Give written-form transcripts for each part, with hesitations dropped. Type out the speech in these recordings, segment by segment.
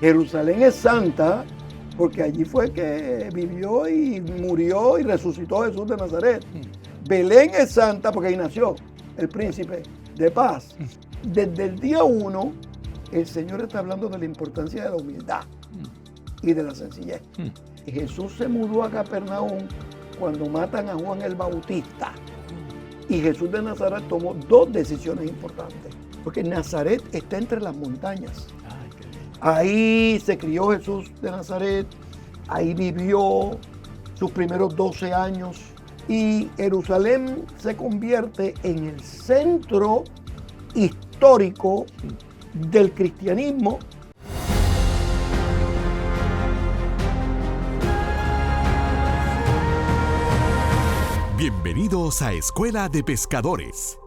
Jerusalén es santa porque allí fue que vivió y murió y resucitó Jesús de Nazaret. Belén es santa porque ahí nació el príncipe de paz. Desde el día 1, el Señor está hablando de la importancia de la humildad y de la sencillez. Jesús se mudó a Capernaum cuando matan a Juan el Bautista. Y Jesús de Nazaret tomó dos decisiones importantes. Porque Nazaret está entre las montañas. Ahí se crió Jesús de Nazaret, ahí vivió sus primeros 12 años y Jerusalén se convierte en el centro histórico del cristianismo. Bienvenidos a Escuela de Pescadores.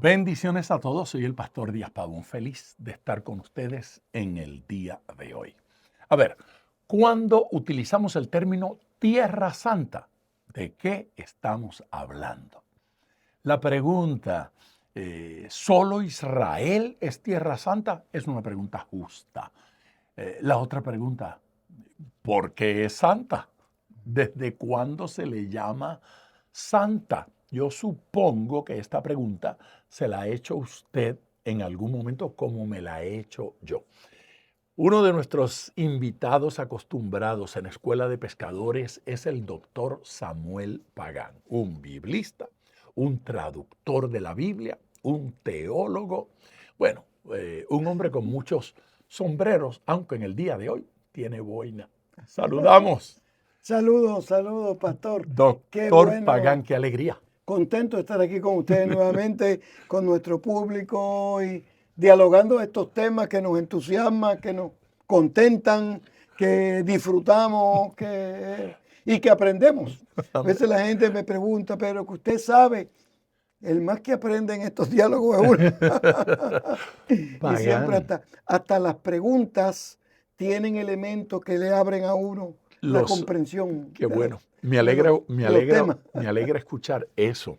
Bendiciones a todos, soy el pastor Díaz Pavón, feliz de estar con ustedes en el día de hoy. A ver, ¿cuándo utilizamos el término Tierra Santa? ¿De qué estamos hablando? La pregunta, ¿solo Israel es Tierra Santa? Es una pregunta justa. La otra pregunta, ¿por qué es santa? ¿Desde cuándo se le llama santa? Yo supongo que esta pregunta se la ha hecho usted en algún momento como me la he hecho yo. Uno de nuestros invitados acostumbrados en Escuela de Pescadores es el doctor Samuel Pagán, un biblista, un traductor de la Biblia, un teólogo, bueno, un hombre con muchos sombreros, aunque en el día de hoy tiene boina. Saludamos. Saludos, pastor. Doctor Qué bueno. Pagán, qué alegría. Contento de estar aquí con ustedes nuevamente, con nuestro público y dialogando estos temas que nos entusiasman, que nos contentan, que disfrutamos y que aprendemos. A veces la gente me pregunta, pero que usted sabe, el más que aprende en estos diálogos es uno. Y siempre hasta las preguntas tienen elementos que le abren a uno la comprensión. Qué bueno. Me alegra escuchar eso.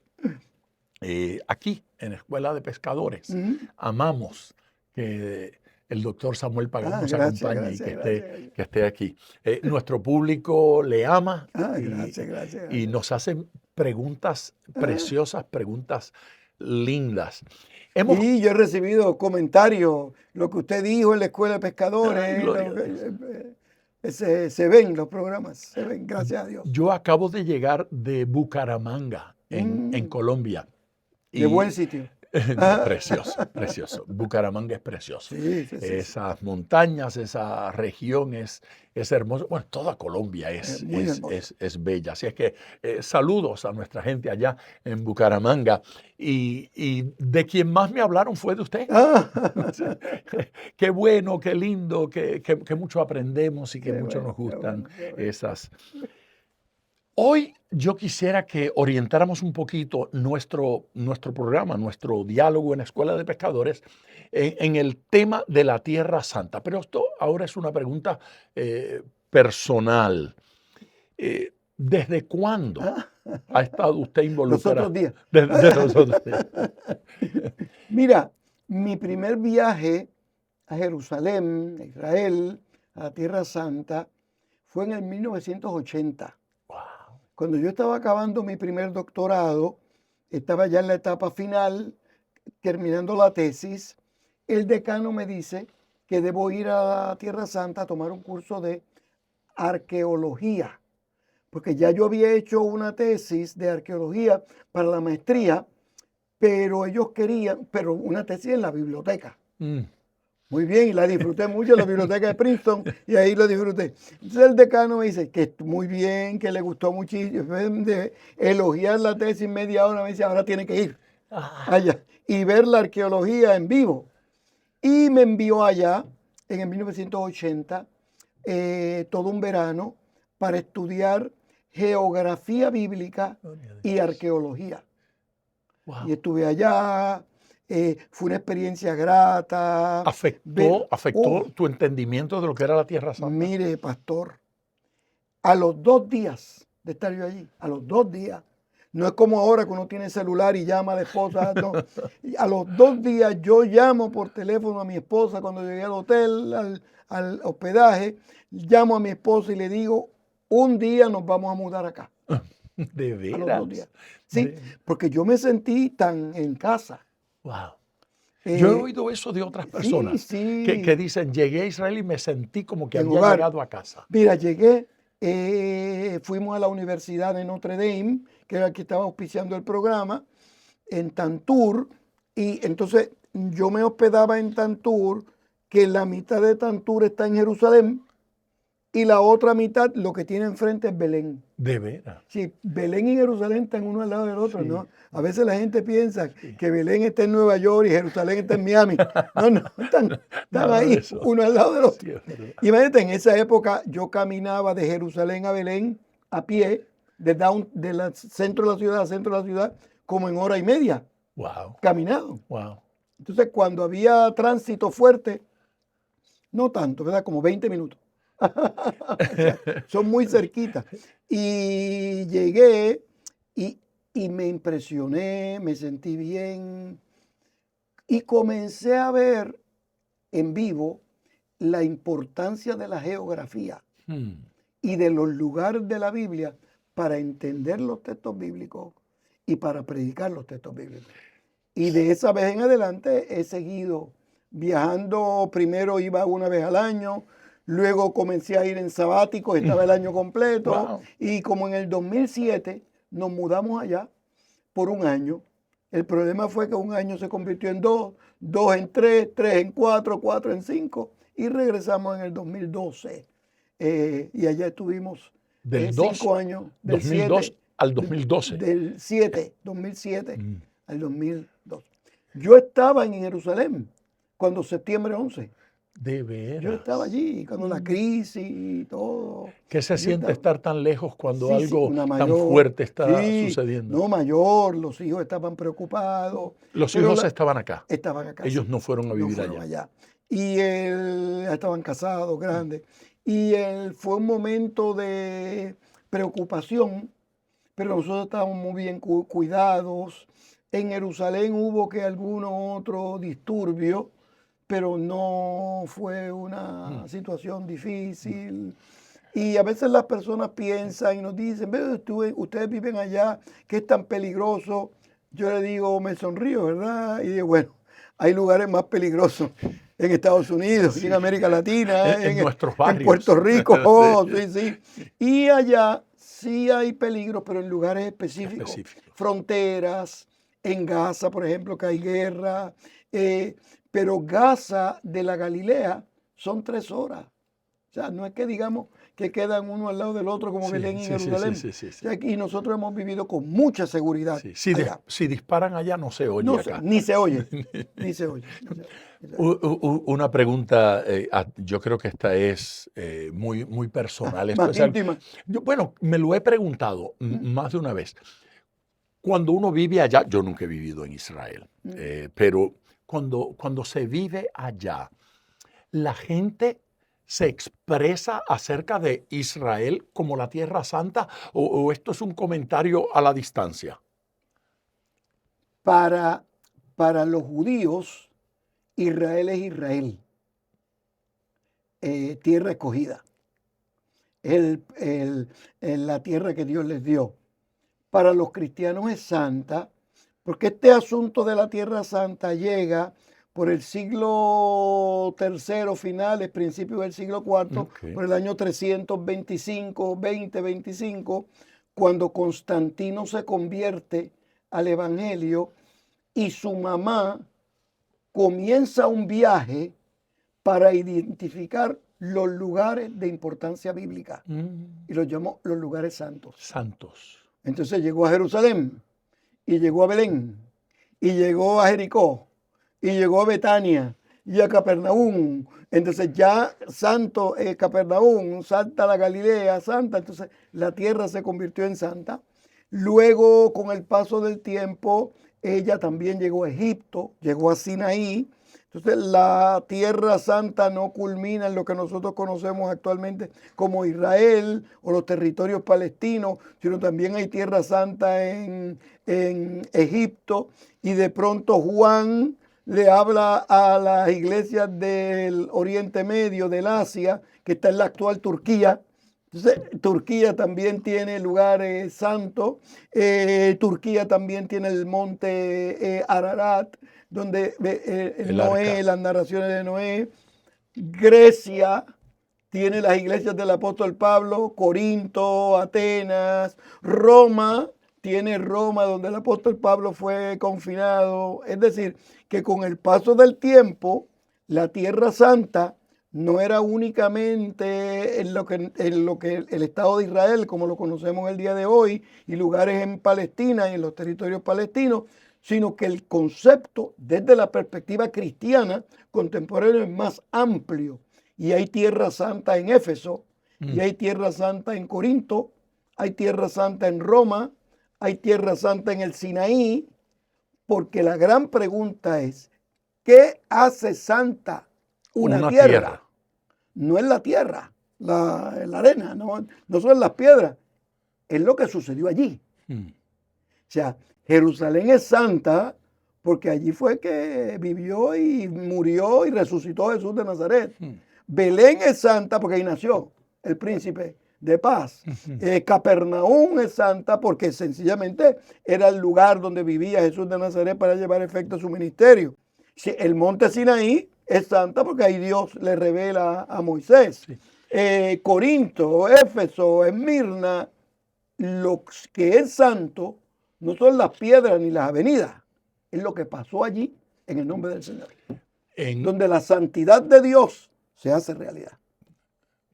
Aquí, en Escuela de Pescadores, amamos que el doctor Samuel Pagán nos acompañe y que esté aquí. Nuestro público le ama y nos hacen preguntas preciosas, preguntas lindas. Y yo he recibido comentarios, lo que usted dijo en la Escuela de Pescadores. Se ven los programas, se ven, gracias a Dios. Yo acabo de llegar de Bucaramanga, en Colombia. De buen sitio. Precioso, precioso. Bucaramanga es precioso. Sí. Esas montañas, esa región es hermosa. Bueno, toda Colombia es bella. Así es que saludos a nuestra gente allá en Bucaramanga. Y de quien más me hablaron fue de usted. Qué bueno, qué lindo, que mucho aprendemos y que mucho nos gustan esas. Hoy yo quisiera que orientáramos un poquito nuestro programa, nuestro diálogo en Escuela de Pescadores en el tema de la Tierra Santa. Pero esto ahora es una pregunta personal. ¿Desde cuándo ha estado usted involucrado? Los otros días. Desde los otros días. Mira, mi primer viaje a Jerusalén, a Israel, a la Tierra Santa, fue en el 1980. Cuando yo estaba acabando mi primer doctorado, estaba ya en la etapa final, terminando la tesis, el decano me dice que debo ir a la Tierra Santa a tomar un curso de arqueología, porque ya yo había hecho una tesis de arqueología para la maestría, pero ellos querían, una tesis en la biblioteca. Muy bien, y la disfruté mucho en la biblioteca de Princeton y ahí lo disfruté. Entonces el decano me dice que muy bien, que le gustó muchísimo, de elogiar la tesis media hora, me dice, ahora tiene que ir allá y ver la arqueología en vivo. Y me envió allá en el 1980 todo un verano para estudiar geografía bíblica y arqueología. Wow. Y estuve allá. Fue una experiencia grata. ¿Afectó tu entendimiento de lo que era la Tierra Santa? Mire, pastor, a los 2 días de estar yo allí, a los 2 días, No es como ahora que uno tiene celular y llama a la esposa. No. A los 2 días yo llamo por teléfono a mi esposa cuando llegué al hotel, al hospedaje. Llamo a mi esposa y le digo, un día nos vamos a mudar acá. ¿De A los 2 días. veras? Sí, porque yo me sentí tan en casa. Wow. Yo he Eh, oído eso de otras personas sí. que dicen, llegué a Israel y me sentí como que En había hogar. llegado a casa. Mira, llegué, fuimos a la Universidad de Notre Dame, que era la que estaba auspiciando el programa, en Tantur, y entonces yo me hospedaba en Tantur, que la mitad de Tantur está en Jerusalén, y la otra mitad lo que tiene enfrente es Belén. De veras. Sí, Belén y Jerusalén están uno al lado del otro, Sí. ¿no? A veces la gente piensa que Belén está en Nueva York y Jerusalén está en Miami. No, están Nada de ahí, eso. uno al lado del otro. Sí, es verdad. Imagínate, en esa época yo caminaba de Jerusalén a Belén a pie, del centro de la ciudad al centro de la ciudad, como en hora y media, Wow. caminado. Wow. Entonces, cuando había tránsito fuerte, no tanto, ¿verdad? Como 20 minutos. O sea, son muy cerquitas. Y llegué y me impresioné, me sentí bien y comencé a ver en vivo la importancia de la geografía y de los lugares de la Biblia para entender los textos bíblicos y para predicar los textos bíblicos. Y de esa vez en adelante he seguido viajando. Primero iba una vez al año, luego comencé a ir en sabático, estaba el año completo. Wow. Y como en el 2007 nos mudamos allá por un año. El problema fue que un año se convirtió en 2, 2 en 3, 3 en 4, 4 en 5 y regresamos en el 2012. Y allá estuvimos Del 5 años, del 2002 7, al 2012. del 2007 al 2012. Yo estaba en Jerusalén cuando septiembre 11. De veras. Yo estaba allí cuando la crisis y todo. ¿Qué se Yo siente estaba- estar tan lejos cuando Sí, algo una tan mayor, fuerte está sí, sucediendo? no mayor, los hijos estaban preocupados. Los pero hijos estaban acá. estaban acá. Ellos Sí, no fueron a no vivir fueron allá. allá. Y estaban casados, grandes. Y fue un momento de preocupación, pero nosotros estábamos muy bien cuidados. En Jerusalén hubo que alguno otro disturbio, pero no fue una situación difícil. Y a veces las personas piensan y nos dicen, "Ve, ustedes viven allá, ¿qué es tan peligroso?" Yo le digo, me sonrío, ¿verdad? Y digo, bueno, hay lugares más peligrosos en Estados Unidos, y en América Latina, En nuestros en barrios. Puerto Rico, oh, Sí. sí. Y allá sí hay peligro, pero en lugares específicos, Específico. fronteras, en Gaza, por ejemplo, que hay guerra, pero Gaza de la Galilea son 3 horas. O sea, no es que digamos que quedan uno al lado del otro como Sí, Belén y sí, Jerusalén. sí. O sea, y nosotros hemos vivido con mucha seguridad Sí. allá. Si disparan allá, no se oye No acá. ni se oye, ni se oye. Una pregunta, yo creo que esta es muy personal. Esto Más es algo- íntima. bueno, me lo he preguntado más de una vez. Cuando uno vive allá, yo nunca he vivido en Israel, pero cuando se vive allá, la gente se expresa acerca de Israel como la Tierra Santa o esto es un comentario a la distancia. Para los judíos, Israel es Israel, tierra escogida. Es la tierra que Dios les dio. Para los cristianos es santa, porque este asunto de la Tierra Santa llega por el siglo III finales, principios del siglo IV, Okay. por el año 325, 25, cuando Constantino se convierte al Evangelio y su mamá comienza un viaje para identificar los lugares de importancia bíblica y los llamó los lugares santos. Santos. Entonces llegó a Jerusalén y llegó a Belén y llegó a Jericó y llegó a Betania y a Capernaum. Entonces ya santo Capernaum, santa la Galilea, santa. Entonces la tierra se convirtió en santa. Luego, con el paso del tiempo, ella también llegó a Egipto, llegó a Sinaí. Entonces la Tierra Santa no culmina en lo que nosotros conocemos actualmente como Israel o los territorios palestinos, sino también hay Tierra Santa en Egipto, y de pronto Juan le habla a las iglesias del Oriente Medio, del Asia, que está en la actual Turquía. Entonces, Turquía también tiene lugares santos. Turquía también tiene el monte Ararat, donde Noé, arca. las narraciones de Noé. Grecia tiene las iglesias del apóstol Pablo, Corinto, Atenas. Roma tiene Roma, donde el apóstol Pablo fue confinado. Es decir, que con el paso del tiempo, la Tierra Santa no era únicamente en lo que el Estado de Israel, como lo conocemos el día de hoy, y lugares en Palestina y en los territorios palestinos, sino que el concepto desde la perspectiva cristiana contemporánea es más amplio. Y hay Tierra Santa en Éfeso, y hay Tierra Santa en Corinto, hay Tierra Santa en Roma, hay Tierra Santa en el Sinaí, porque la gran pregunta es, ¿qué hace santa una tierra? No es la tierra, la arena, no son las piedras, es lo que sucedió allí. O sea, Jerusalén es santa porque allí fue que vivió y murió y resucitó Jesús de Nazaret. Belén es santa porque ahí nació el príncipe de paz. Capernaum es santa porque sencillamente era el lugar donde vivía Jesús de Nazaret para llevar efecto a su ministerio. El monte Sinaí es santa porque ahí Dios le revela a Moisés. Sí. Corinto, Éfeso, Esmirna, lo que es santo no son las piedras ni las avenidas, es lo que pasó allí en el nombre del Señor. Donde la santidad de Dios se hace realidad.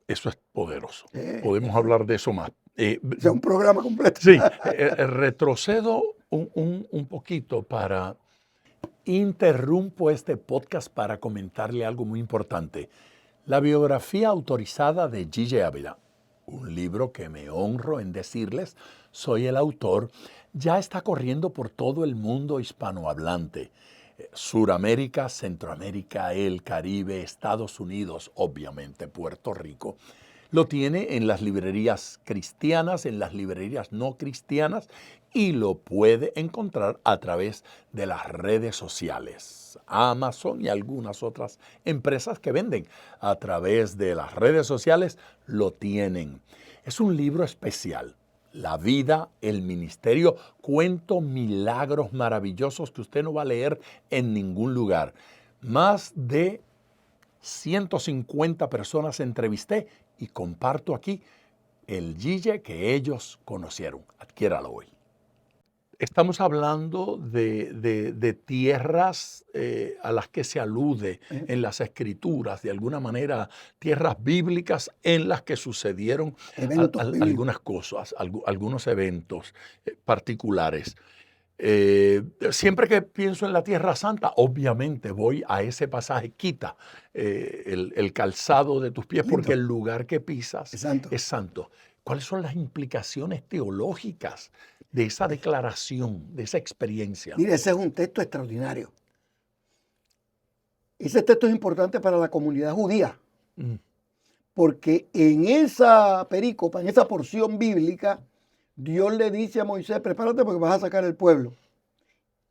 Eso es poderoso. Podemos hablar de eso más. Sea un programa completo. Sí, retrocedo un poquito para... Interrumpo este podcast para comentarle algo muy importante. La biografía autorizada de Gigi Ávila, un libro que me honro en decirles, soy el autor, ya está corriendo por todo el mundo hispanohablante. Suramérica, Centroamérica, el Caribe, Estados Unidos, obviamente Puerto Rico. Lo tiene en las librerías cristianas, en las librerías no cristianas, y lo puede encontrar a través de las redes sociales. Amazon y algunas otras empresas que venden a través de las redes sociales lo tienen. Es un libro especial. La vida, el ministerio, cuento milagros maravillosos que usted no va a leer en ningún lugar. Más de 150 personas entrevisté y comparto aquí el Gigi que ellos conocieron. Adquiéralo hoy. Estamos hablando de tierras a las que se alude en las escrituras, de alguna manera, tierras bíblicas en las que sucedieron algunas cosas, algunos eventos particulares. Siempre que pienso en la Tierra Santa, obviamente voy a ese pasaje, quita el calzado de tus pies porque el lugar que pisas es santo. ¿Cuáles son las implicaciones teológicas de esa declaración, de esa experiencia? Mire, ese es un texto extraordinario. Ese texto es importante para la comunidad judía, porque en esa perícopa, en esa porción bíblica, Dios le dice a Moisés, prepárate porque vas a sacar el pueblo.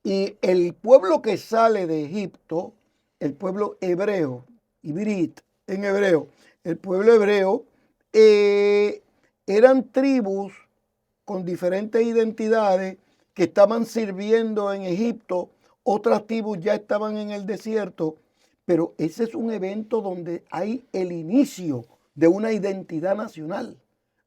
Y el pueblo que sale de Egipto, el pueblo hebreo, Ibrit en hebreo, el pueblo hebreo, eran tribus con diferentes identidades que estaban sirviendo en Egipto, otras tribus ya estaban en el desierto, pero ese es un evento donde hay el inicio de una identidad nacional.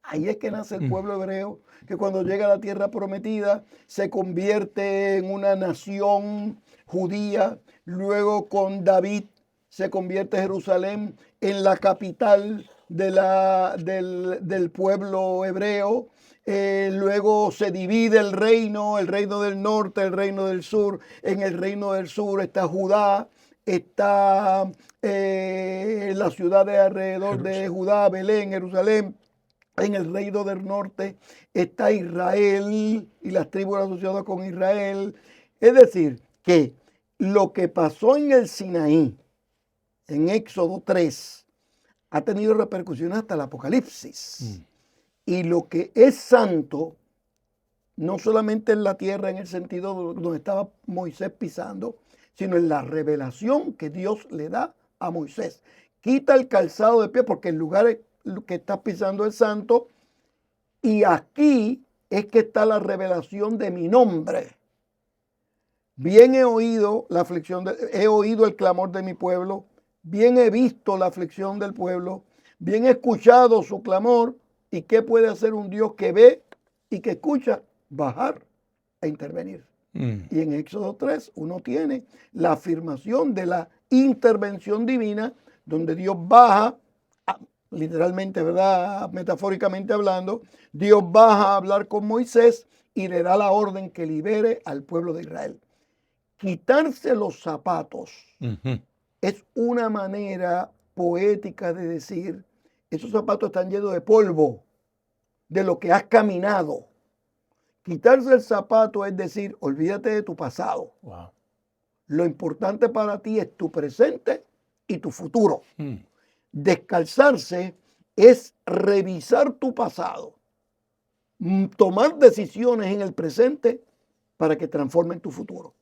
Ahí es que nace el pueblo hebreo, que cuando llega a la tierra prometida se convierte en una nación judía. Luego con David se convierte Jerusalén en la capital del pueblo hebreo. Luego se divide el reino del norte, el reino del sur. En el reino del sur está Judá, está la ciudad de alrededor de Judá, Belén, Jerusalén. En el reino del norte está Israel y las tribus asociadas con Israel. Es decir, que lo que pasó en el Sinaí, en Éxodo 3, ha tenido repercusiones hasta el Apocalipsis. Y lo que es santo, no solamente en la tierra en el sentido donde estaba Moisés pisando, sino en la revelación que Dios le da a Moisés. Quita el calzado de pie porque el lugar que estás pisando es santo, y aquí es que está la revelación de mi nombre. Bien he oído la aflicción, he oído el clamor de mi pueblo, bien he visto la aflicción del pueblo, bien he escuchado su clamor. ¿Y qué puede hacer un Dios que ve y que escucha? Bajar a intervenir. Y en Éxodo 3 uno tiene la afirmación de la intervención divina, donde Dios baja, literalmente, ¿verdad? Metafóricamente hablando, Dios baja a hablar con Moisés y le da la orden que libere al pueblo de Israel. Quitarse los zapatos es una manera poética de decir, esos zapatos están llenos de polvo, de lo que has caminado. Quitarse el zapato es decir, olvídate de tu pasado. Wow. Lo importante para ti es tu presente y tu futuro. Descalzarse es revisar tu pasado, tomar decisiones en el presente para que transformen tu futuro.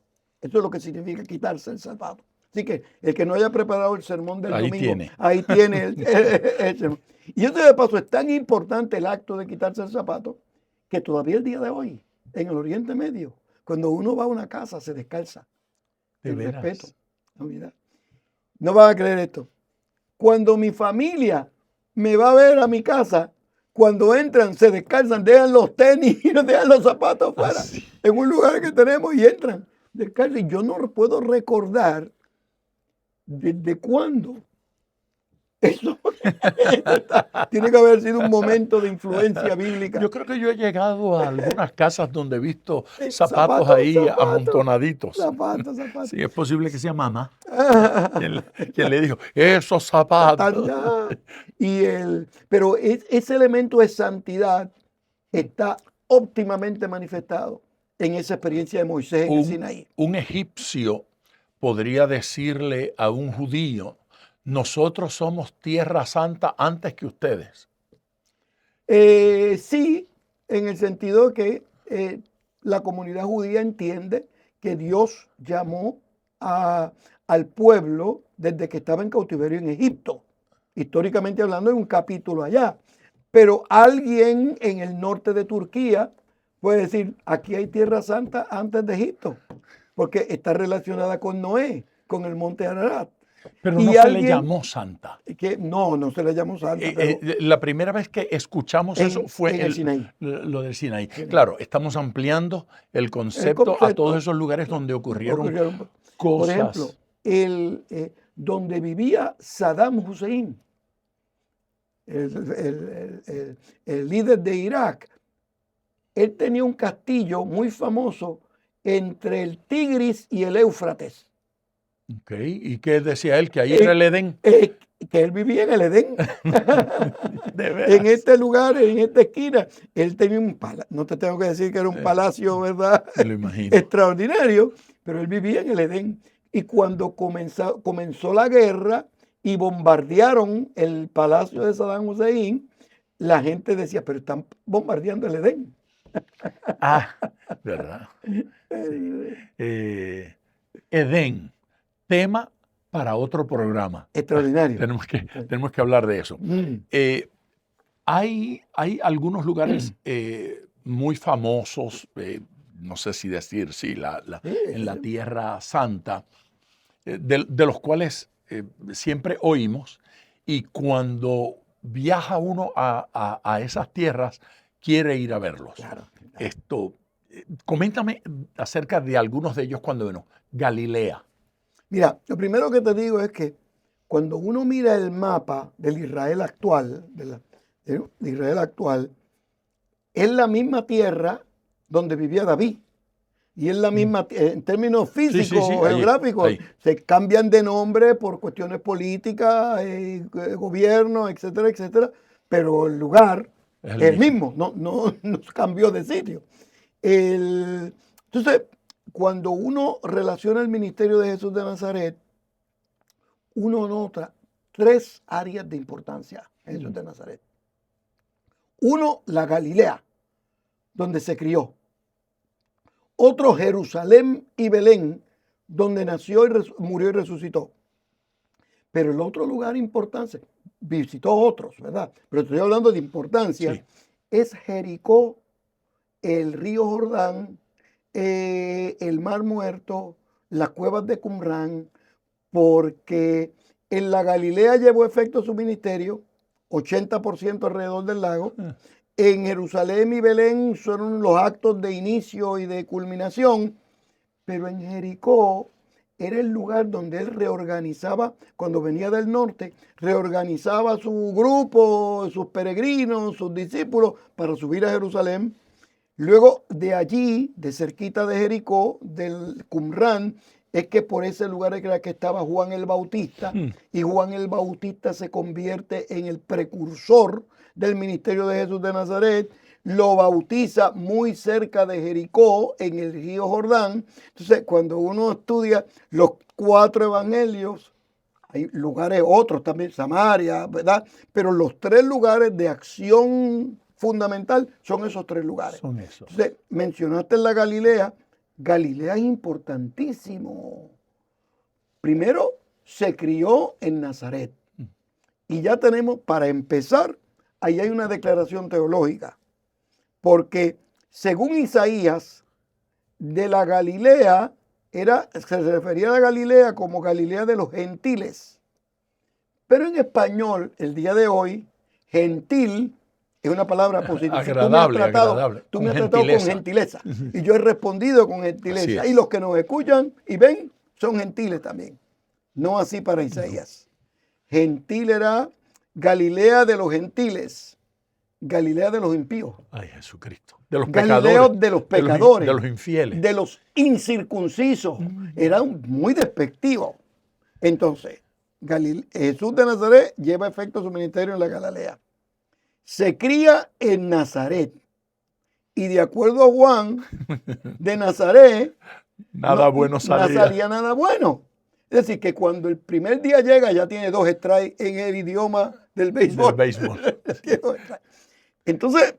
Eso es lo que significa quitarse el zapato. Así que el que no haya preparado el sermón del domingo, ahí tiene el sermón. Y eso de paso es tan importante el acto de quitarse el zapato que todavía el día de hoy, en el Oriente Medio, cuando uno va a una casa se descalza. ¿De veras? Respeto. No van a creer esto. Cuando mi familia me va a ver a mi casa, cuando entran se descalzan, dejan los tenis y dejan los zapatos afuera, en un lugar que tenemos, y entran descalzos. Y yo no puedo recordar desde cuándo. Eso tiene que haber sido un momento de influencia bíblica. Yo creo que yo he llegado a algunas casas donde he visto zapatos ahí amontonaditos. Zapatos. Sí, es posible que sea mamá quien le dijo, esos zapatos. Pero ese elemento de santidad está óptimamente manifestado en esa experiencia de Moisés en el Sinaí. Un egipcio podría decirle a un judío, nosotros somos tierra santa antes que ustedes. Sí, en el sentido que la comunidad judía entiende que Dios llamó al pueblo desde que estaba en cautiverio en Egipto. Históricamente hablando, hay un capítulo allá. Pero alguien en el norte de Turquía puede decir, aquí hay tierra santa antes de Egipto, porque está relacionada con Noé, con el monte Ararat. Pero no se le llamó santa. No se le llamó santa. La primera vez que escuchamos eso fue en el Sinaí. Lo del Sinaí. Claro, estamos ampliando el concepto a todos esos lugares donde ocurrieron cosas. Por ejemplo, donde vivía Saddam Hussein, el líder de Irak, él tenía un castillo muy famoso entre el Tigris y el Éufrates. Okay. ¿Y qué decía él? ¿Que ahí era el Edén? Que él vivía en el Edén. ¿De veras? En este lugar, en esta esquina, él tenía un palacio. No te tengo que decir que era un palacio, ¿verdad? Me lo imagino. Extraordinario, pero él vivía en el Edén. Y cuando comenzó la guerra y bombardearon el palacio de Saddam Hussein, la gente decía, pero están bombardeando el Edén. ¿Verdad? Edén. Tema para otro programa. Extraordinario. Tenemos que hablar de eso. Hay algunos lugares muy famosos, no sé si decir, en la Tierra Santa, de los cuales siempre oímos, y cuando viaja uno a esas tierras, quiere ir a verlos. Claro. Coméntame acerca de algunos de ellos cuando vino. Galilea. Mira, lo primero que te digo es que cuando uno mira el mapa del Israel actual, de Israel actual, es la misma tierra donde vivía David. Y es la misma, en términos físicos, geográficos, ahí. Se cambian de nombre por cuestiones políticas, gobierno, etcétera, etcétera, pero el lugar es el mismo, no cambió de sitio. Entonces, cuando uno relaciona el ministerio de Jesús de Nazaret, uno nota 3 áreas de importancia en Jesús de Nazaret. Uno, la Galilea, donde se crió. Otro, Jerusalén y Belén, donde nació y murió y resucitó. Pero el otro lugar importante, visitó otros, ¿verdad? Pero estoy hablando de importancia, Sí. es Jericó, el río Jordán, el Mar Muerto, las cuevas de Qumrán, porque en la Galilea llevó efecto su ministerio, 80% alrededor del lago. En Jerusalén y Belén fueron los actos de inicio y de culminación, pero en Jericó era el lugar donde él reorganizaba, cuando venía del norte, reorganizaba su grupo, sus peregrinos, sus discípulos, para subir a Jerusalén. Luego de allí, de cerquita de Jericó, del Qumrán, es que por ese lugar era que estaba Juan el Bautista, y Juan el Bautista se convierte en el precursor del ministerio de Jesús de Nazaret, lo bautiza muy cerca de Jericó, en el río Jordán. Entonces, cuando uno estudia los 4 evangelios, hay lugares otros también, Samaria, ¿verdad? Pero los 3 lugares de acción fundamental son esos 3 lugares. Son esos. Entonces, mencionaste la Galilea. Galilea es importantísimo. Primero, se crió en Nazaret. Y ya tenemos, para empezar, ahí hay una declaración teológica. Porque según Isaías, de la Galilea, se refería a la Galilea como Galilea de los gentiles. Pero en español, el día de hoy, gentil es una palabra positiva. Agradable, Tú me has tratado con gentileza. Y yo he respondido con gentileza. Y los que nos escuchan y ven son gentiles también. No así para Isaías. Gentil era Galilea de los gentiles. Galilea de los impíos. Ay, Jesucristo. De los Galileo pecadores. de los pecadores. De los infieles. De los incircuncisos. Era muy despectivo. Entonces, Jesús de Nazaret lleva efecto su ministerio en la Galilea. Se cría en Nazaret. Y de acuerdo a Juan, de Nazaret bueno salía. No salía nada bueno. Es decir, que cuando el primer día llega ya tiene 2 strikes en el idioma del béisbol. Entonces,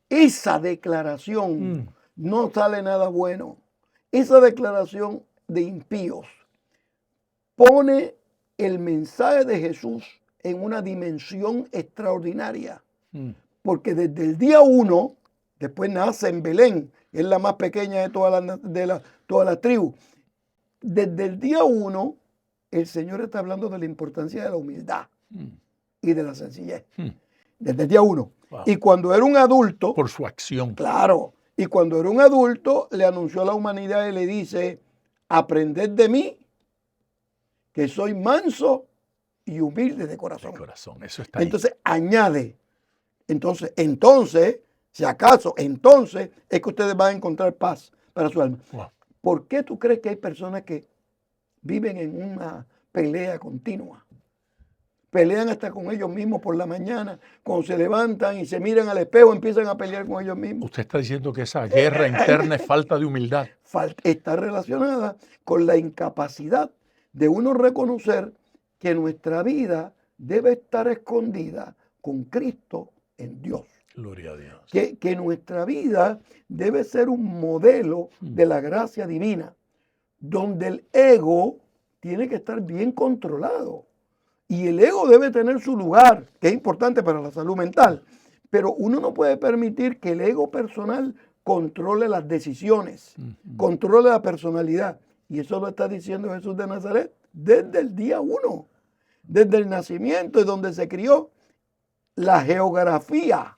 esa declaración no sale nada bueno. Esa declaración de impíos pone el mensaje de Jesús en una dimensión extraordinaria. Porque desde el día 1, después nace en Belén, es la más pequeña de todas las tribus. Desde el día 1, el Señor está hablando de la importancia de la humildad y de la sencillez. Desde el día 1. Wow. Y cuando era un adulto... Por su acción. Claro. Y cuando era un adulto, le anunció a la humanidad y le dice, aprended de mí, que soy manso y humilde de corazón. Eso está entonces ahí. Añade, entonces, si acaso, entonces es que ustedes van a encontrar paz para su alma. Wow. ¿Por qué tú crees que hay personas que viven en una pelea continua? Pelean hasta con ellos mismos por la mañana, cuando se levantan y se miran al espejo, empiezan a pelear con ellos mismos. Usted está diciendo que esa guerra interna es falta de humildad. Está relacionada con la incapacidad de uno reconocer que nuestra vida debe estar escondida con Cristo en Dios. Gloria a Dios. Que nuestra vida debe ser un modelo de la gracia divina, donde el ego tiene que estar bien controlado. Y el ego debe tener su lugar, que es importante para la salud mental. Pero uno no puede permitir que el ego personal controle las decisiones, controle la personalidad. Y eso lo está diciendo Jesús de Nazaret desde el día 1, desde el nacimiento y donde se crió. La geografía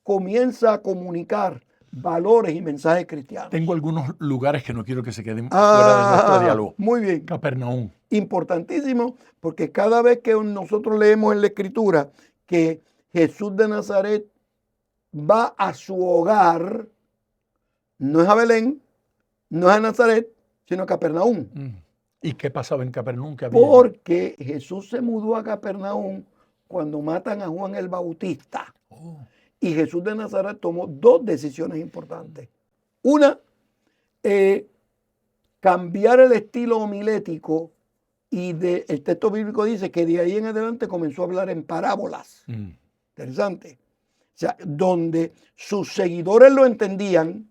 comienza a comunicar valores y mensajes cristianos. Tengo algunos lugares que no quiero que se queden fuera de nuestro diálogo. Muy bien. Capernaum. Importantísimo, porque cada vez que nosotros leemos en la Escritura que Jesús de Nazaret va a su hogar, no es a Belén, no es a Nazaret, sino a Capernaum. ¿Y qué pasaba en Capernaum? Porque Jesús se mudó a Capernaum cuando matan a Juan el Bautista. Y Jesús de Nazaret tomó 2 decisiones importantes. Una, cambiar el estilo homilético y el texto bíblico dice que de ahí en adelante comenzó a hablar en parábolas. Interesante. O sea, donde sus seguidores lo entendían,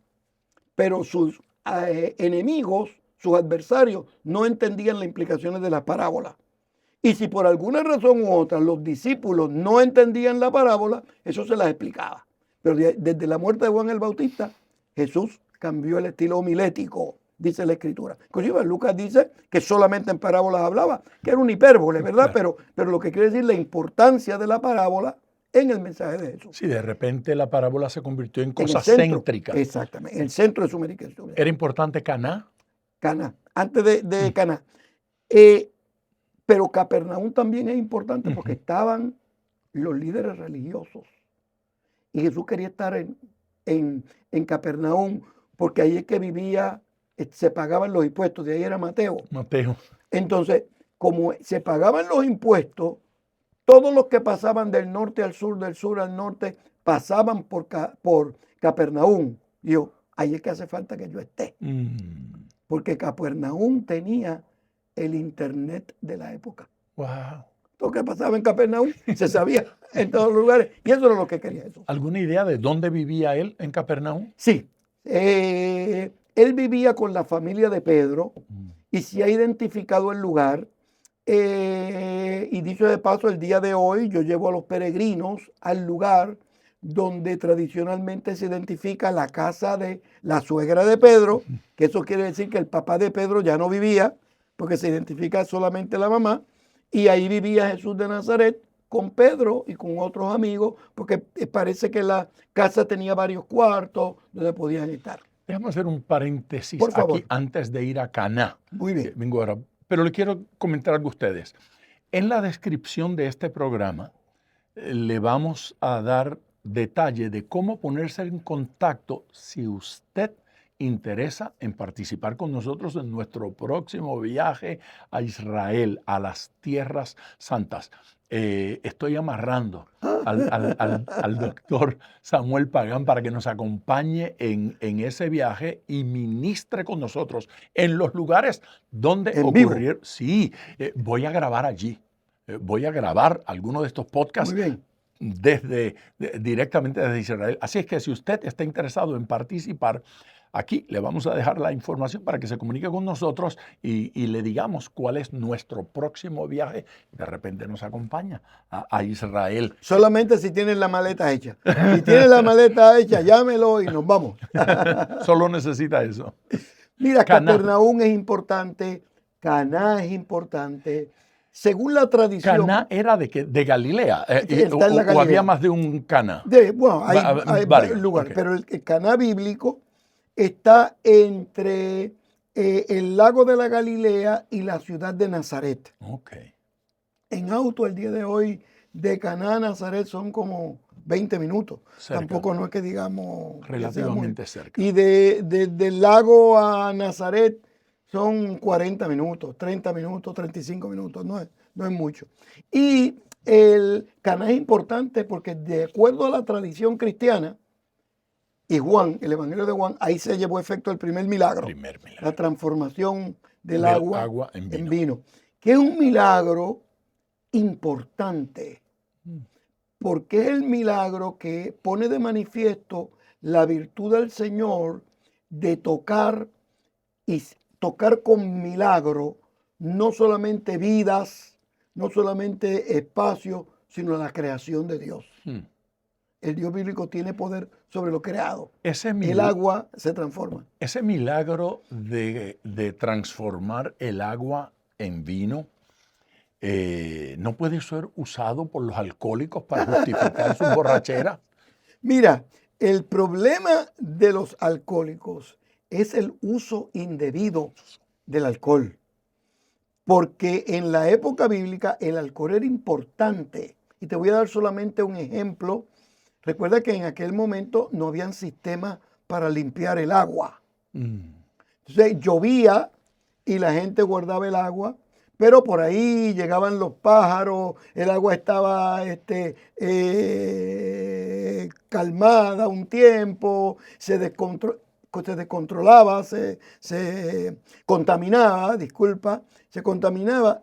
pero sus enemigos, sus adversarios, no entendían las implicaciones de las parábolas. Y si por alguna razón u otra los discípulos no entendían la parábola, eso se las explicaba. Pero desde la muerte de Juan el Bautista, Jesús cambió el estilo homilético, dice la Escritura. Inclusive Lucas dice que solamente en parábolas hablaba, que era una hipérbole, ¿verdad? Pero lo que quiere decir la importancia de la parábola en el mensaje de Jesús. Sí, de repente la parábola se convirtió en cosas centro, céntricas. Exactamente, en el centro de su predicación. ¿Era importante Caná? Caná, antes de Caná. Pero Capernaum también es importante porque estaban los líderes religiosos. Y Jesús quería estar en Capernaum porque ahí es que vivía, se pagaban los impuestos, de ahí era Mateo. Entonces, como se pagaban los impuestos, todos los que pasaban del norte al sur al norte, pasaban por Capernaum. Dijo, ahí es que hace falta que yo esté. Porque Capernaum tenía el internet de la época. Wow. Lo que pasaba en Capernaum se sabía en todos los lugares y eso era lo que quería Jesús. ¿Alguna idea de dónde vivía él en Capernaum? Sí. Él vivía con la familia de Pedro y se ha identificado el lugar. Y dicho de paso, el día de hoy yo llevo a los peregrinos al lugar donde tradicionalmente se identifica la casa de la suegra de Pedro, que eso quiere decir que el papá de Pedro ya no vivía, porque se identifica solamente la mamá, y ahí vivía Jesús de Nazaret con Pedro y con otros amigos, porque parece que la casa tenía varios cuartos donde podían estar. Déjame hacer un paréntesis Por favor. aquí antes de ir a Caná. Muy bien. Vengo ahora, pero le quiero comentar algo a ustedes. En la descripción de este programa le vamos a dar detalle de cómo ponerse en contacto si usted interesa en participar con nosotros en nuestro próximo viaje a Israel, a las Tierras Santas. Estoy amarrando al doctor Samuel Pagán para que nos acompañe en ese viaje y ministre con nosotros en los lugares donde ocurrieron. Sí, voy a grabar allí. Voy a grabar alguno de estos podcasts. Muy bien. Directamente desde Israel. Así es que si usted está interesado en participar, aquí le vamos a dejar la información para que se comunique con nosotros y le digamos cuál es nuestro próximo viaje. De repente nos acompaña a Israel. Solamente si tienen la maleta hecha. Si tienen la maleta hecha, llámelo y nos vamos. Solo necesita eso. Mira, Capernaum es importante, Caná es importante. Según la tradición. ¿Caná era de Galilea? ¿O había más de un Caná? Bueno, hay varios lugares, pero el Caná bíblico está entre el lago de la Galilea y la ciudad de Nazaret. Okay. En auto el día de hoy de Caná a Nazaret son como 20 minutos. Cerca. Tampoco no es que digamos... Relativamente cerca. Y del lago a Nazaret son 40 minutos, 30 minutos, 35 minutos, no es mucho. Y el Caná es importante porque de acuerdo a la tradición cristiana, y Juan, el Evangelio de Juan, ahí se llevó efecto el primer milagro. La transformación del agua en vino. Que es un milagro importante, porque es el milagro que pone de manifiesto la virtud del Señor de tocar con milagro, no solamente vidas, no solamente espacio, sino la creación de Dios. El Dios bíblico tiene poder sobre lo creado. El agua se transforma. Ese milagro de transformar el agua en vino no puede ser usado por los alcohólicos para justificar su borrachera. Mira, el problema de los alcohólicos es el uso indebido del alcohol. Porque en la época bíblica el alcohol era importante. Y te voy a dar solamente un ejemplo. Recuerda que en aquel momento no habían sistemas para limpiar el agua. Entonces llovía y la gente guardaba el agua, pero por ahí llegaban los pájaros, el agua estaba calmada un tiempo, se descontroló. se descontrolaba, se contaminaba, se contaminaba.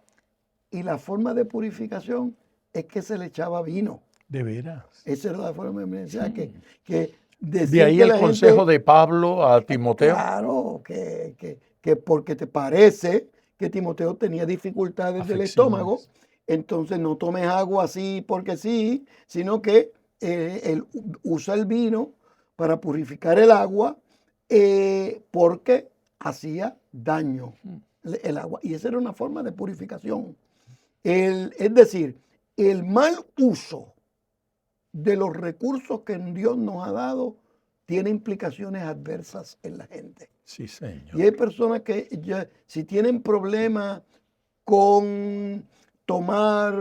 Y la forma de purificación es que se le echaba vino. De veras. Esa era la forma de Sí. que De ahí que el la consejo gente, de Pablo a Timoteo. claro, que porque te parece que Timoteo tenía dificultades del estómago, Afecciones. entonces no tomes agua así porque sí, sino que él usa el vino para purificar el agua porque hacía daño el agua. Y esa era una forma de purificación. Es decir, el mal uso de los recursos que Dios nos ha dado tiene implicaciones adversas en la gente. Sí, Y señor. hay personas que si tienen problemas con tomar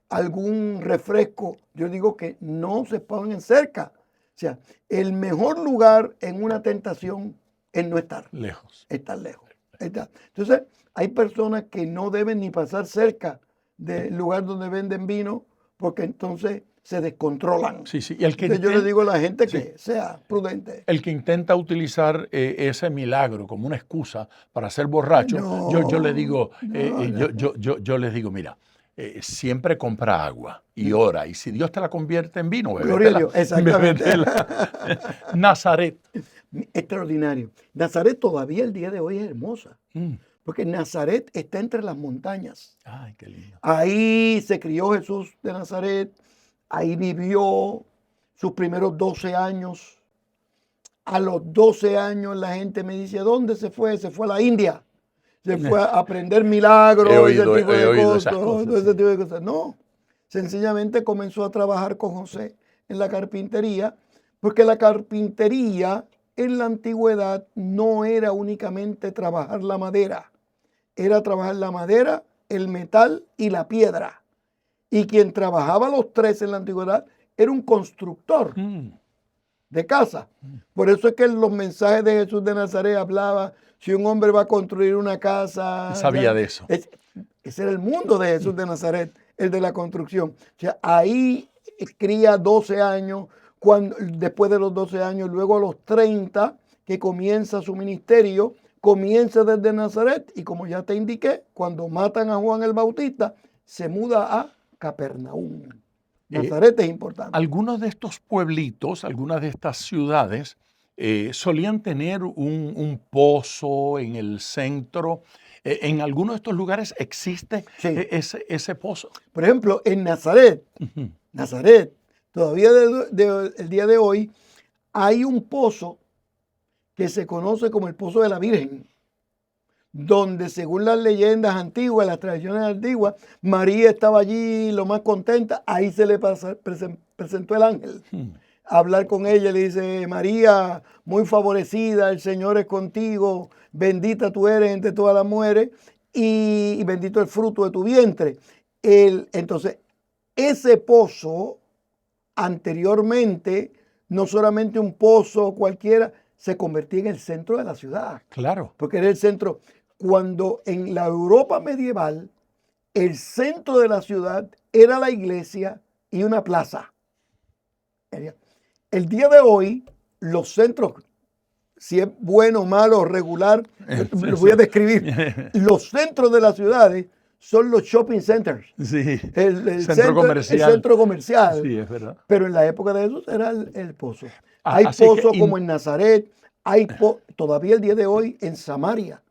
algún refresco, yo digo que no se pongan cerca. O sea, el mejor lugar en una tentación es no estar Lejos. lejos. Entonces, hay personas que no deben ni pasar cerca del lugar donde venden vino porque entonces se descontrolan. Sí, sí. Y el que Entonces yo le digo a la gente sí. que sea prudente. El que intenta utilizar ese milagro como una excusa para ser borracho, yo le digo, yo les digo, mira, siempre compra agua y ora, y si Dios te la convierte en vino, Gloria a bébetela, Dios, exactamente. bébetela. Nazaret. Extraordinario. Nazaret todavía el día de hoy es hermosa, Mm. porque Nazaret está entre las montañas. Ay, qué lindo. Ahí se crió Jesús de Nazaret, ahí vivió sus primeros 12 años. A los 12 años la gente me dice, ¿dónde se fue? Se fue a la India. Se fue a aprender milagros, He oído ese esas cosas, sí. tipo de cosas. No, sencillamente comenzó a trabajar con José en la carpintería, porque la carpintería en la antigüedad no era únicamente trabajar la madera, era trabajar la madera, el metal y la piedra. Y quien trabajaba los tres en la antigüedad era un constructor Mm. de casa. Por eso es que en los mensajes de Jesús de Nazaret hablaba, si un hombre va a construir una casa, Sabía de eso. ese era el mundo de Jesús de Nazaret, el de la construcción. O sea, ahí cría 12 años, después de los 12 años, luego a los 30, que comienza su ministerio, comienza desde Nazaret y como ya te indiqué, cuando matan a Juan el Bautista, se muda a Capernaum. Nazaret es importante. Algunos de estos pueblitos, algunas de estas ciudades, solían tener un pozo en el centro. ¿En alguno de estos lugares existe Sí. ese pozo? Por ejemplo, en Nazaret, Ujú. todavía el día de hoy, hay un pozo que se conoce como el Pozo de la Virgen, donde según las leyendas antiguas, las tradiciones antiguas, María estaba allí lo más contenta, ahí se le presentó el ángel. A hablar con ella, le dice, María, muy favorecida, el Señor es contigo, bendita tú eres entre todas las mujeres y bendito el fruto de tu vientre. Entonces, ese pozo anteriormente, no solamente un pozo cualquiera, se convertía en el centro de la ciudad. Claro. Porque era el centro. Cuando en la Europa medieval, el centro de la ciudad era la iglesia y una plaza. El día de hoy, los centros, si es bueno, malo, regular, lo voy a describir. Los centros de las ciudades son los shopping centers. Sí, El centro comercial. El centro comercial. Sí, es verdad. Pero en la época de Jesús era el pozo. Hay Así que pozos como en Nazaret, todavía el día de hoy en Samaria.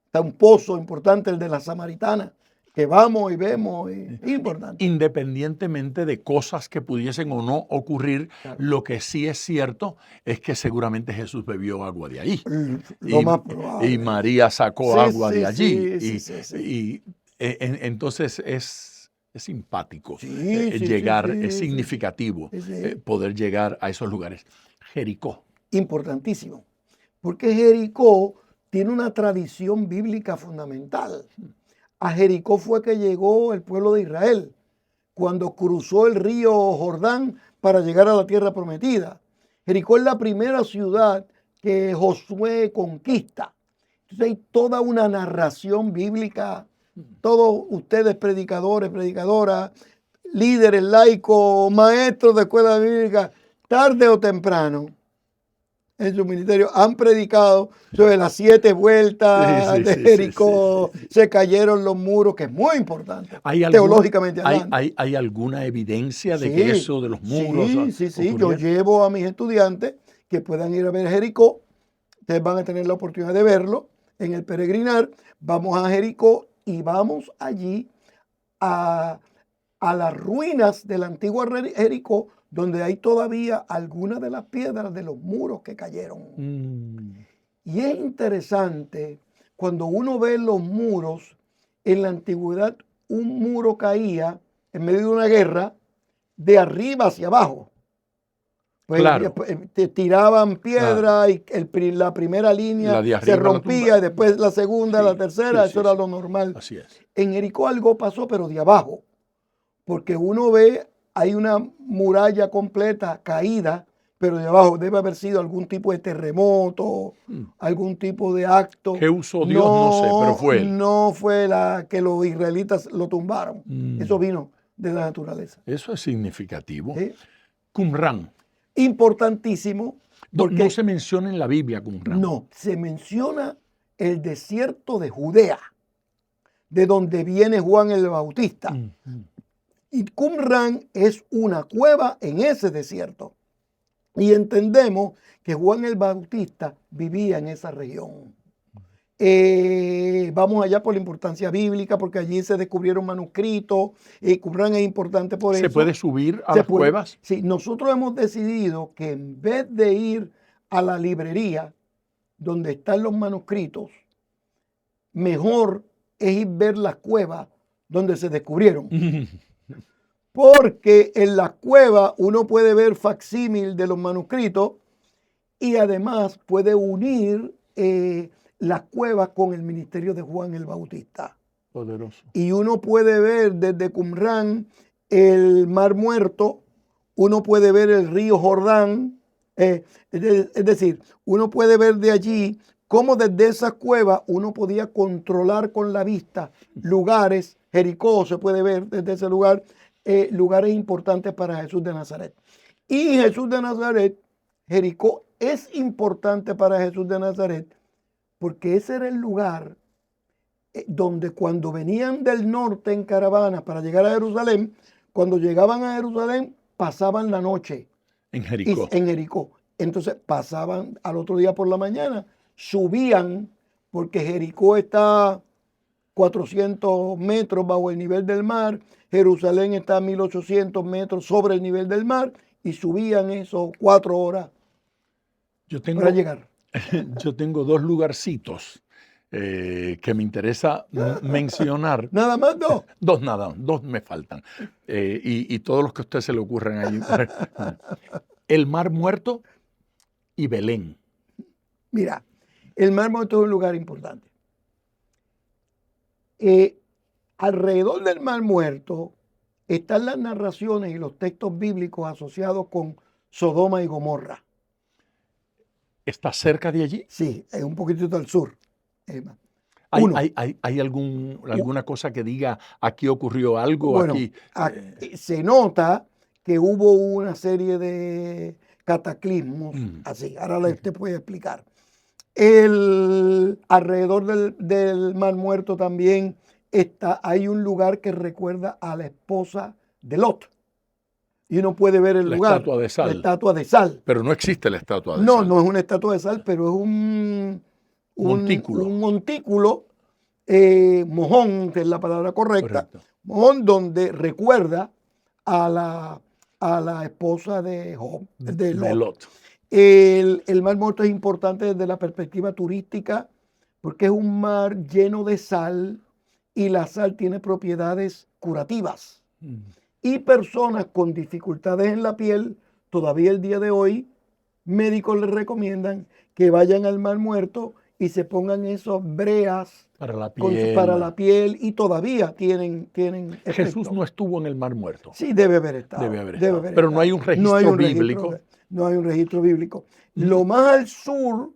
Está un pozo importante, el de la Samaritana, que vamos y vemos, es importante. Independientemente de cosas que pudiesen o no ocurrir, Claro. lo que sí es cierto es que seguramente Jesús bebió agua de ahí. Lo más probable. Y María sacó Sí, agua sí, de allí. sí. Entonces es simpático Sí, llegar, sí, es significativo sí. poder llegar a esos lugares. Jericó. Importantísimo, porque Jericó tiene una tradición bíblica fundamental. A Jericó fue que llegó el pueblo de Israel cuando cruzó el río Jordán para llegar a la tierra prometida. Jericó es la primera ciudad que Josué conquista. Entonces hay toda una narración bíblica. Todos ustedes predicadores, predicadoras, líderes, laicos, maestros de escuela bíblica, tarde o temprano, en su ministerio han predicado sobre las 7 vueltas de Jericó, se cayeron los muros, que es muy importante, teológicamente hablando. ¿Hay alguna evidencia de que eso de los muros Sí. Yo llevo a mis estudiantes que puedan ir a ver Jericó. Ustedes van a tener la oportunidad de verlo en el peregrinar. Vamos a Jericó y vamos allí a las ruinas de la antigua Jericó, donde hay todavía algunas de las piedras de los muros que cayeron. Y es interesante, cuando uno ve los muros, en la antigüedad un muro caía en medio de una guerra de arriba hacia abajo. Pues claro. Te tiraban piedra, y la primera línea se rompía, y después la segunda, la tercera, eso era lo normal. Así es. En Jericó algo pasó, pero de abajo, porque uno ve, hay una muralla completa caída, pero de abajo debe haber sido algún tipo de terremoto, algún tipo de acto. ¿Qué usó Dios? No sé, pero fue él. No fue la que los israelitas lo tumbaron. Eso vino de la naturaleza. Eso es significativo. ¿Sí? Qumran. Importantísimo. Porque no se menciona en la Biblia Qumran. No, se menciona el desierto de Judea, de donde viene Juan el Bautista. Y Qumran es una cueva en ese desierto. Y entendemos que Juan el Bautista vivía en esa región. Vamos allá por la importancia bíblica, porque allí se descubrieron manuscritos. Qumran es importante por eso. ¿Se puede subir a las cuevas? Sí, nosotros hemos decidido que en vez de ir a la librería donde están los manuscritos, mejor es ir a ver las cuevas donde se descubrieron. Porque en las cuevas uno puede ver facsímil de los manuscritos y además puede unir las cuevas con el ministerio de Juan el Bautista. Poderoso. Y uno puede ver desde Qumran el Mar Muerto, uno puede ver el río Jordán, es decir, uno puede ver de allí cómo desde esas cuevas uno podía controlar con la vista lugares. Jericó se puede ver desde ese lugar, lugares importantes para Jesús de Nazaret. Y Jesús de Nazaret, Jericó es importante para Jesús de Nazaret porque ese era el lugar donde cuando venían del norte en caravana para llegar a Jerusalén, cuando llegaban a Jerusalén pasaban la noche en Jericó. Entonces pasaban al otro día por la mañana, subían, porque Jericó está 400 metros bajo el nivel del mar, Jerusalén está a 1800 metros sobre el nivel del mar, y subían eso 4 horas para llegar. Yo tengo 2 lugarcitos que me interesa mencionar. ¿Nada más 2? 2 nada, 2 me faltan. Y todos los que a usted se le ocurran allí. El Mar Muerto y Belén. Mira, el Mar Muerto es un lugar importante. Alrededor del Mar Muerto están las narraciones y los textos bíblicos asociados con Sodoma y Gomorra. ¿Está cerca de allí? Sí, es un poquitito al sur. ¿Hay alguna cosa que diga aquí ocurrió algo? Bueno, aquí se nota que hubo una serie de cataclismos, así, ahora te puedo explicar. Alrededor del Mar Muerto también hay un lugar que recuerda a la esposa de Lot. Y uno puede ver el lugar. La estatua de sal. Pero no existe la estatua de sal. No es una estatua de sal, pero es un montículo, mojón, que es la palabra correcta. Mojón donde recuerda a la esposa de Lot. El Mar Muerto es importante desde la perspectiva turística porque es un mar lleno de sal y la sal tiene propiedades curativas. Y personas con dificultades en la piel, todavía el día de hoy, médicos les recomiendan que vayan al Mar Muerto y se pongan esos breas para la piel y todavía tienen efecto. Jesús no estuvo en el Mar Muerto. Sí, debe haber estado. Pero no hay un registro bíblico. No hay un registro bíblico. Lo más al sur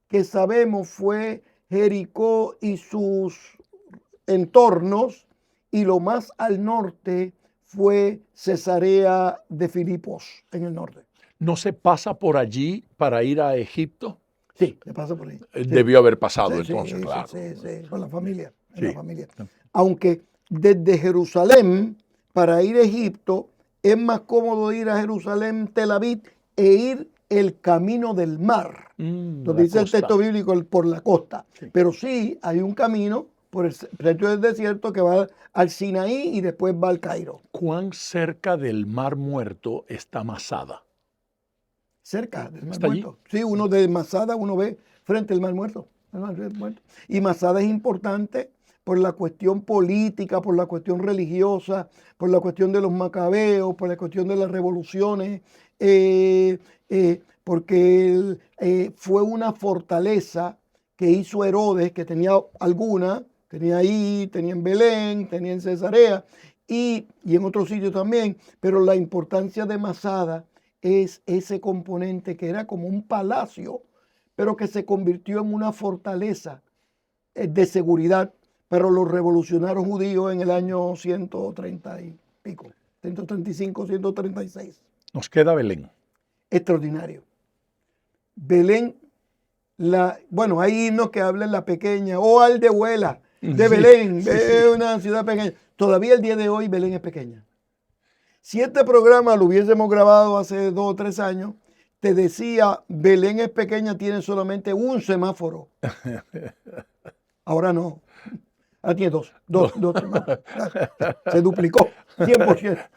que sabemos fue Jericó y sus entornos, y lo más al norte fue Cesarea de Filipos, en el norte. ¿No se pasa por allí para ir a Egipto? Sí, le pasa por ahí. Sí. Debió haber pasado Sí, entonces, sí, claro. sí, con la familia. En Sí. la familia. Aunque desde Jerusalén para ir a Egipto es más cómodo ir a Jerusalén, Tel Aviv e ir el camino del mar. Lo La dice el costa. texto bíblico por la costa. Sí. Pero sí hay un camino por el centro del desierto que va al Sinaí y después va al Cairo. ¿Cuán cerca del Mar Muerto está Masada? Cerca del Mar ¿Está allí? Muerto. Sí, uno de Masada, uno ve frente al Mar Muerto. El Mar Muerto. Y Masada es importante por la cuestión política, por la cuestión religiosa, por la cuestión de los macabeos, por la cuestión de las revoluciones, porque fue una fortaleza que hizo Herodes, que tenía alguna, tenía ahí, tenía en Belén, tenía en Cesarea y en otros sitios también, pero la importancia de Masada es ese componente que era como un palacio, pero que se convirtió en una fortaleza de seguridad para los revolucionarios judíos en el año 130 y pico, 135, 136. Nos queda Belén. Extraordinario. Belén, bueno, hay himnos que hablan la pequeña, o Aldehuela, de Belén, una ciudad pequeña. Todavía el día de hoy Belén es pequeña. Si este programa lo hubiésemos grabado hace 2 o 3 años, te decía, Belén es pequeña, tiene solamente un semáforo. Ahora no. Ahora tiene dos semáforos. Se duplicó, 100%.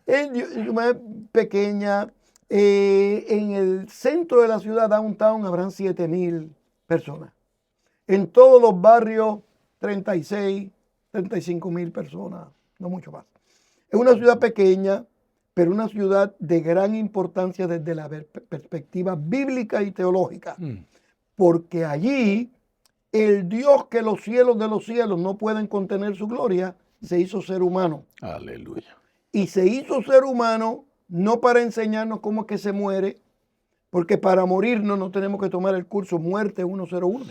Es pequeña. En el centro de la ciudad, downtown, habrán 7,000 personas. En todos los barrios, 36, 35,000 personas, no mucho más. Es una ciudad pequeña, pero una ciudad de gran importancia desde la perspectiva bíblica y teológica, porque allí el Dios que los cielos de los cielos no pueden contener su gloria, se hizo ser humano. Aleluya. Y se hizo ser humano no para enseñarnos cómo es que se muere, porque para morirnos no tenemos que tomar el curso Muerte 101.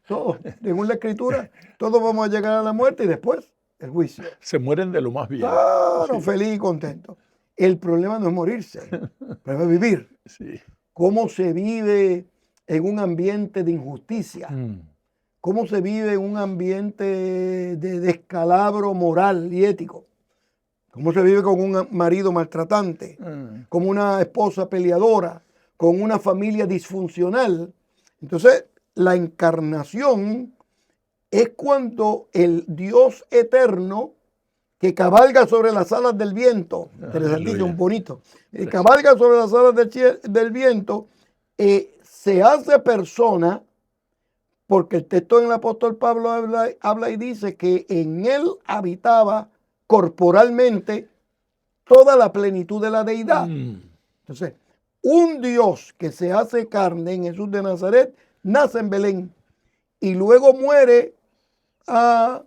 Todos, según la Escritura, todos vamos a llegar a la muerte y después el juicio. Se mueren de lo más bien. Claro, sí. Feliz y contento. El problema no es morirse, el problema es vivir. Sí. ¿Cómo se vive en un ambiente de injusticia? ¿Cómo se vive en un ambiente de descalabro moral y ético? ¿Cómo se vive con un marido maltratante? Con una esposa peleadora, con una familia disfuncional. Entonces, la encarnación es cuando el Dios eterno que cabalga sobre las alas del viento, interesantísimo, bonito, cabalga sobre las alas del viento, se hace persona, porque el texto en el apóstol Pablo habla y dice que en él habitaba corporalmente toda la plenitud de la deidad. Entonces, un Dios que se hace carne en Jesús de Nazaret, nace en Belén y luego muere a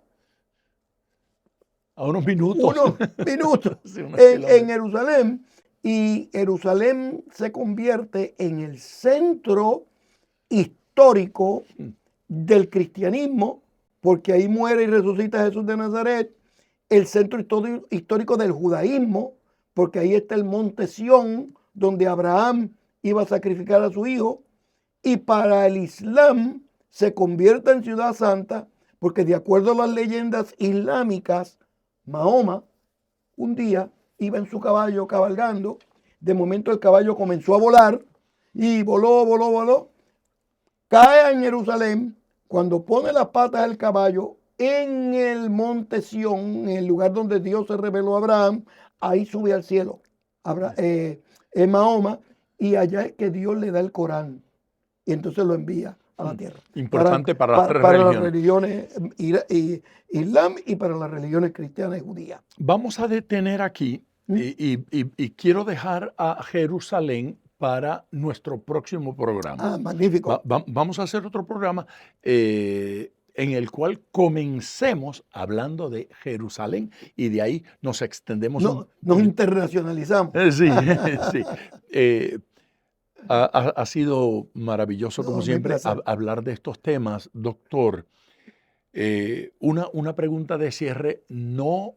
unos minutos, sí, en Jerusalén, y Jerusalén se convierte en el centro histórico del cristianismo, porque ahí muere y resucita Jesús de Nazaret, el centro histórico del judaísmo, porque ahí está el monte Sión, donde Abraham iba a sacrificar a su hijo, y para el Islam se convierte en ciudad santa, porque de acuerdo a las leyendas islámicas, Mahoma un día iba en su caballo cabalgando, de momento el caballo comenzó a volar, y voló, cae en Jerusalén, cuando pone las patas del caballo en el monte Sión, en el lugar donde Dios se reveló a Abraham, ahí sube al cielo Mahoma, y allá es que Dios le da el Corán, y entonces lo envía a la tierra. Importante para las tres religiones. Para las religiones islam y para las religiones cristianas y judías. Vamos a detener aquí y quiero dejar a Jerusalén para nuestro próximo programa. Magnífico. Vamos a hacer otro programa en el cual comencemos hablando de Jerusalén y de ahí nos extendemos. Nos internacionalizamos. Sí, sí. Ha sido maravilloso, como siempre, hablar de estos temas. Doctor, una pregunta de cierre. No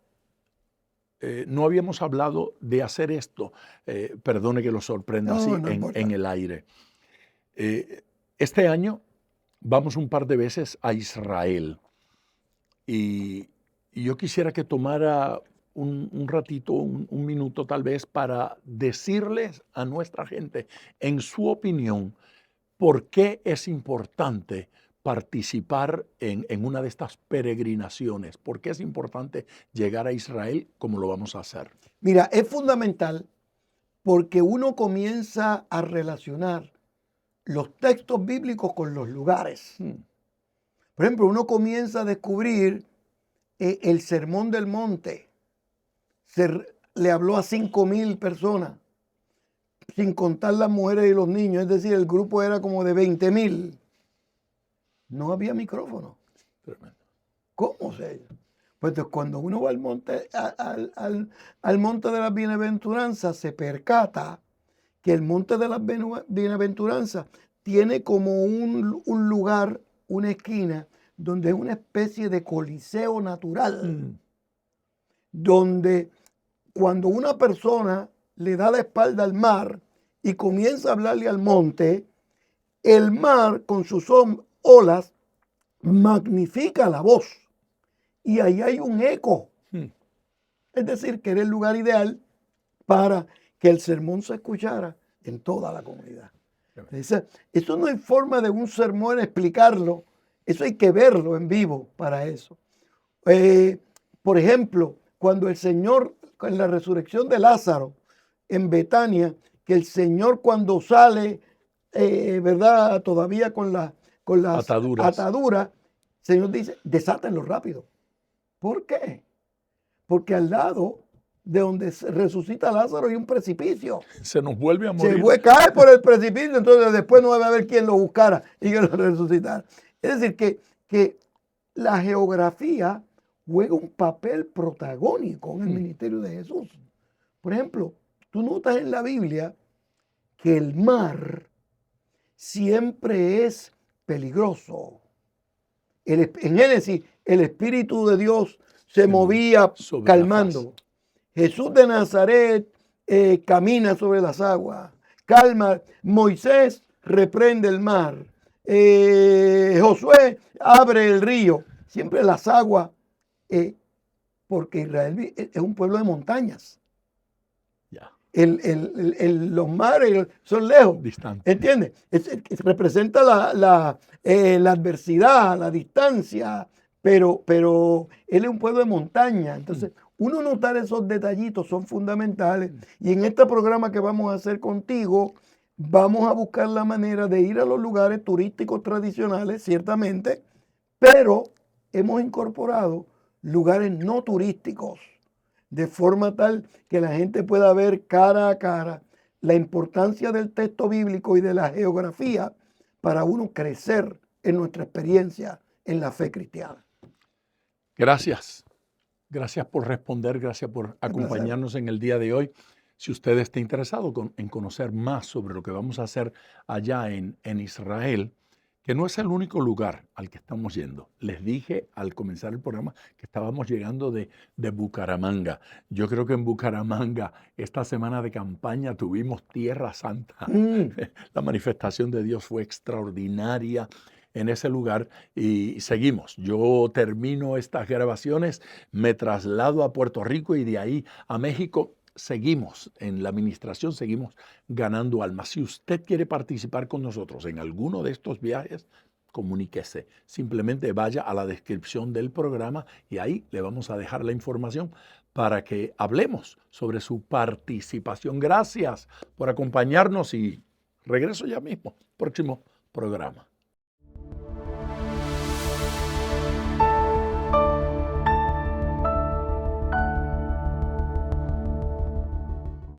no habíamos hablado de hacer esto. Perdone que lo sorprenda No, así no importa. en el aire. Este año vamos un par de veces a Israel y yo quisiera que tomara un ratito, un minuto tal vez, para decirles a nuestra gente, en su opinión, por qué es importante participar en una de estas peregrinaciones, por qué es importante llegar a Israel como lo vamos a hacer. Mira, es fundamental porque uno comienza a relacionar los textos bíblicos con los lugares. Por ejemplo, uno comienza a descubrir el Sermón del Monte. Le habló a 5,000 personas, sin contar las mujeres y los niños. Es decir, el grupo era como de 20,000. No había micrófono. Tremendo. ¿Cómo se? Pues entonces, cuando uno va al monte, al monte de las bienaventuranzas, se percata que el monte de las bienaventuranzas tiene como un lugar, una esquina, donde es una especie de coliseo natural, donde cuando una persona le da la espalda al mar y comienza a hablarle al monte, el mar con sus olas magnifica la voz y ahí hay un eco. Es decir, que era el lugar ideal para que el sermón se escuchara en toda la comunidad. Eso no hay forma de un sermón explicarlo, eso hay que verlo en vivo para eso. Por ejemplo, cuando el Señor, en la resurrección de Lázaro en Betania, que el Señor cuando sale, ¿verdad? Todavía con las ataduras, el Señor dice, desátenlo rápido. ¿Por qué? Porque al lado de donde resucita Lázaro hay un precipicio. Se nos vuelve a morir. Cae por el precipicio, entonces después no va a haber quien lo buscara y que lo resucitara. Es decir, que la geografía juega un papel protagónico en el ministerio de Jesús. Por ejemplo, tú notas en la Biblia que el mar siempre es peligroso. En Génesis, el Espíritu de Dios se movía calmando. Jesús de Nazaret camina sobre las aguas, calma. Moisés reprende el mar. Josué abre el río. Siempre las aguas, porque Israel es un pueblo de montañas. Ya. Los mares son lejos. Distante. ¿Entiendes? Representa la adversidad, la distancia, pero él es un pueblo de montaña. Entonces, uno notar esos detallitos son fundamentales. Y en este programa que vamos a hacer contigo, vamos a buscar la manera de ir a los lugares turísticos tradicionales, ciertamente, pero hemos incorporado lugares no turísticos, de forma tal que la gente pueda ver cara a cara la importancia del texto bíblico y de la geografía para uno crecer en nuestra experiencia en la fe cristiana. Gracias. Gracias por responder, gracias por acompañarnos en el día de hoy. Si usted está interesado en conocer más sobre lo que vamos a hacer allá en Israel, que no es el único lugar al que estamos yendo. Les dije al comenzar el programa que estábamos llegando de Bucaramanga. Yo creo que en Bucaramanga, esta semana de campaña, tuvimos Tierra Santa. La manifestación de Dios fue extraordinaria en ese lugar y seguimos. Yo termino estas grabaciones, me traslado a Puerto Rico y de ahí a México. Seguimos en la administración, seguimos ganando almas. Si usted quiere participar con nosotros en alguno de estos viajes, comuníquese. Simplemente vaya a la descripción del programa y ahí le vamos a dejar la información para que hablemos sobre su participación. Gracias por acompañarnos y regreso ya mismo. Próximo programa.